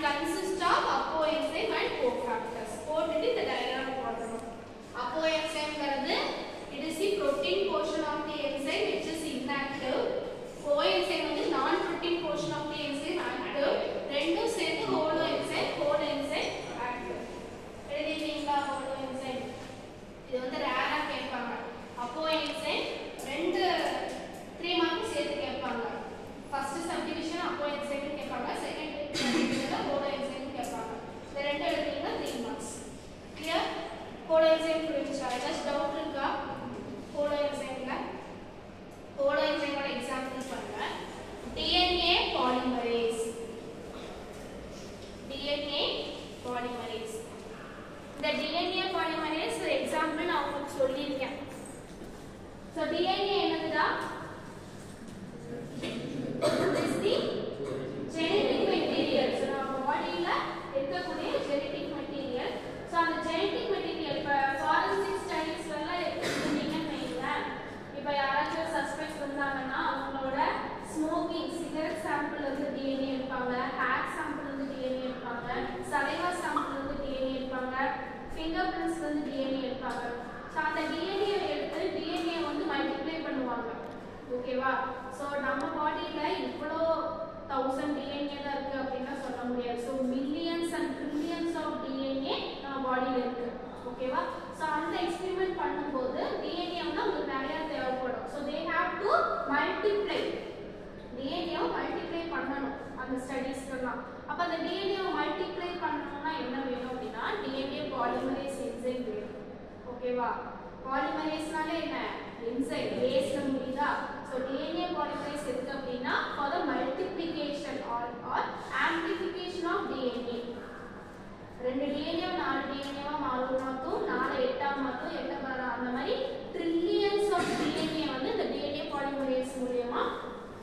consists of coenzyme and cofactors. போட்டுட்டு இந்த diagram போடணும். coenzyme ங்கிறது it is the protein portion of the enzyme which is inactive. coenzyme வந்து non protein portion of the enzyme active. ரெண்டும் சேர்த்து holoenzyme active. எழுதிட்டீங்களா holoenzyme? இது வந்து ரேரா கேட்பாங்க. coenzyme ரெண்டு 3 மார்க் சேர்த்து கேட்பாங்க. ஃபர்ஸ்ட் சப்டிவிஷன் coenzyme கேட்பாங்க, செகண்ட் சப்டிவிஷன் holoenzyme கேட்பாங்க. இந்த ரெண்டு எழுதிட்டீங்கன்னா 3 மார்க்ஸ். கிளியர்? holoenzyme புரியுதா? ஏதாச்சும் டவுட் இருக்கா? holoenzymeல holoenzyme ஓட எக்ஸாம்பிள் பாருங்க. DNA polymerase. இந்த DNA polymerase ஒரு எக்ஸாம்பிள் நான் உங்களுக்கு சொல்லியிருக்கேன். So DNA என்னதுடா? This is the genetic material. So நம்ம பாடியில இருக்கக்கூடிய genetic material. So அந்த genetic material இப்ப forensic studies எல்லாம் எடுத்துக்கிட்டீங்கன்னு வைங்களேன். இப்ப யாராச்சும் சஸ்பெக்ட் வந்தாங்கன்னா அவங்களோட ஸ்மோக்கிங் சிகரெட் சாம்பிள் வந்து DNA எடுப்பாங்க, ஹேர் சாம்பிள் வந்து DNA எடுப்பாங்க, சலைவா சாம்பிள் வந்து DNA எடுப்பாங்க, ஃபிங்கர் பிரிண்ட்ஸ் வந்து DNA எடுப்பாங்க. ஸோ அந்த DNA எடுத்து DNA வந்து மல்டிப்ளை பண்ணுவாங்க. ஓகேவா? ஸோ நம்ம பாடியில இவ்வளோ 1000 DNA தான் இருக்கு அப்படின்னா சொல்ல முடியாது. So millions and trillions of DNA நம்ம பாடியில இருக்கு. ஓகேவா? ஸோ அந்த எக்ஸ்பெரிமெண்ட் பண்ணும்போது DNA வந்து உங்களுக்கு நிறைய தேவைப்படும். So they have to multiply DNA multiply பண்ணணும் அந்த ஸ்டடீஸ்க்கெல்லாம். அப்போ அந்த DNA மல்டிப்ளை பண்ணணும்னா என்ன வேணும் அப்படின்னா DNA பாலிமரேஸ் என்சைம் வேணும். ஓகேவா? பாலிமரேஸ்னாலே என்ன? என்சைம் பேஸ்ல முடியுதா? ஸோ DNA பாலிமரேஸ் எதுக்கு அப்படின்னா for the multiplication or amplification of DNA. 2 DNA 4 DNA மாறும், 4 8 மாறும், 8 மாறும், அந்த மாதிரி ட்ரில்லியன்ஸ் ஆஃப் DNA வந்து இந்த DNA பாலிமரேஸ் மூலமா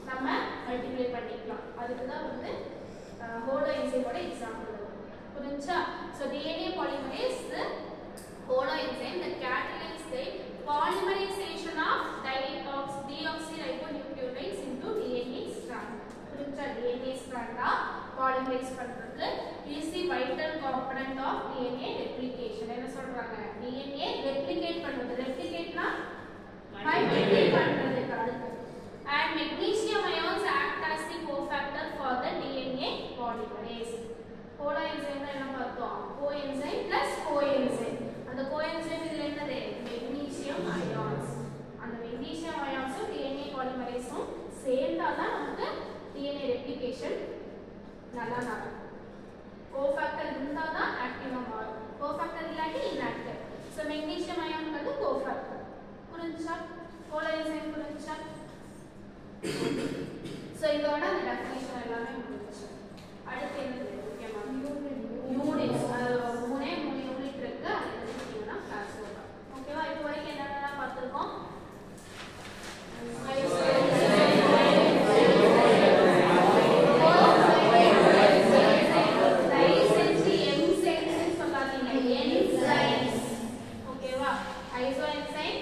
நம்ம மல்டிப்ளை பண்ணிக்கலாம். அதுக்கு தான் வந்து ஹோலோஎன்சைமோட எக்ஸாம்பிள். புரிஞ்சா? So DNA polymerase the holoenzyme that catalyzes the polymerization of deoxyribonucleotides into DNA strand. புரிஞ்சா? DNA strand polymerize பண்றது is the vital component of DNA replication. என்ன சொல்றாங்க? DNA replicate பண்றது. replicateனா multiply பண்றதுக்கு அடுத்து. And magnesium ions act as the cofactor for the DNA polymerase. Holoenzyme என்ன பார்த்தோம்? coenzyme plus coenzyme. அந்த coenzyme இதுல என்னது? magnesium ions. அந்த magnesium ions DNA polymerase சேர்ந்தா தான் நமக்கு DNA replication நல்லா நடக்கும். cofactor இருந்தா தான் ஆக்டிவா மாறும். cofactor இல்லாட்டி inactive. So magnesium ion வந்து cofactor. புரிஞ்சா? holoenzyme புரிஞ்சா? So இதோட அந்த டெஃபினிஷன் எல்லாமே முடிஞ்சிச்சு. அடுத்து என்னது முக்கியமா? யூனிட்ஸ். மூணு யூனிட் இருக்கு. அது எழுதிட்டீங்கன்னா கிளாஸ் ஓவர். ஓகேவா? இப்போ வரைக்கும் என்னென்னலாம் பார்த்துருக்கோம்? ஓகேவா? ஐசோஎன்சைம்,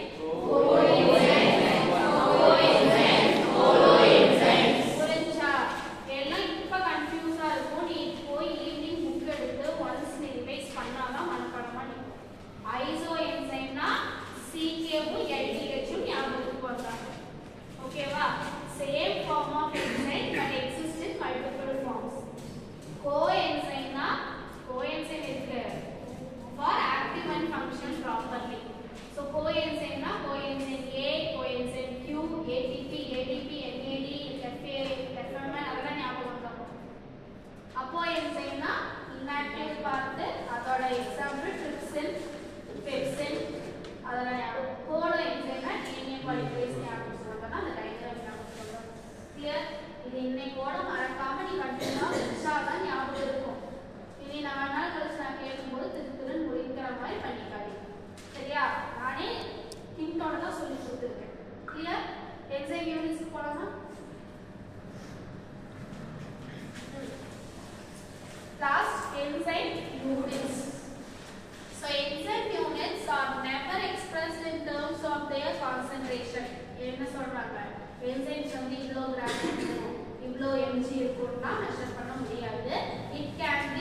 enzymes வந்து இவ்ளோ கிராம் இவ்ளோ mg இருக்கும்னா மெஷர் பண்ண முடியாது. It can be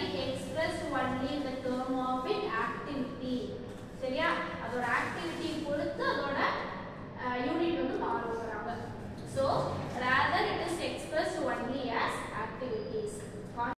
அதோட ஆக்டிவிட்டி பொறுத்து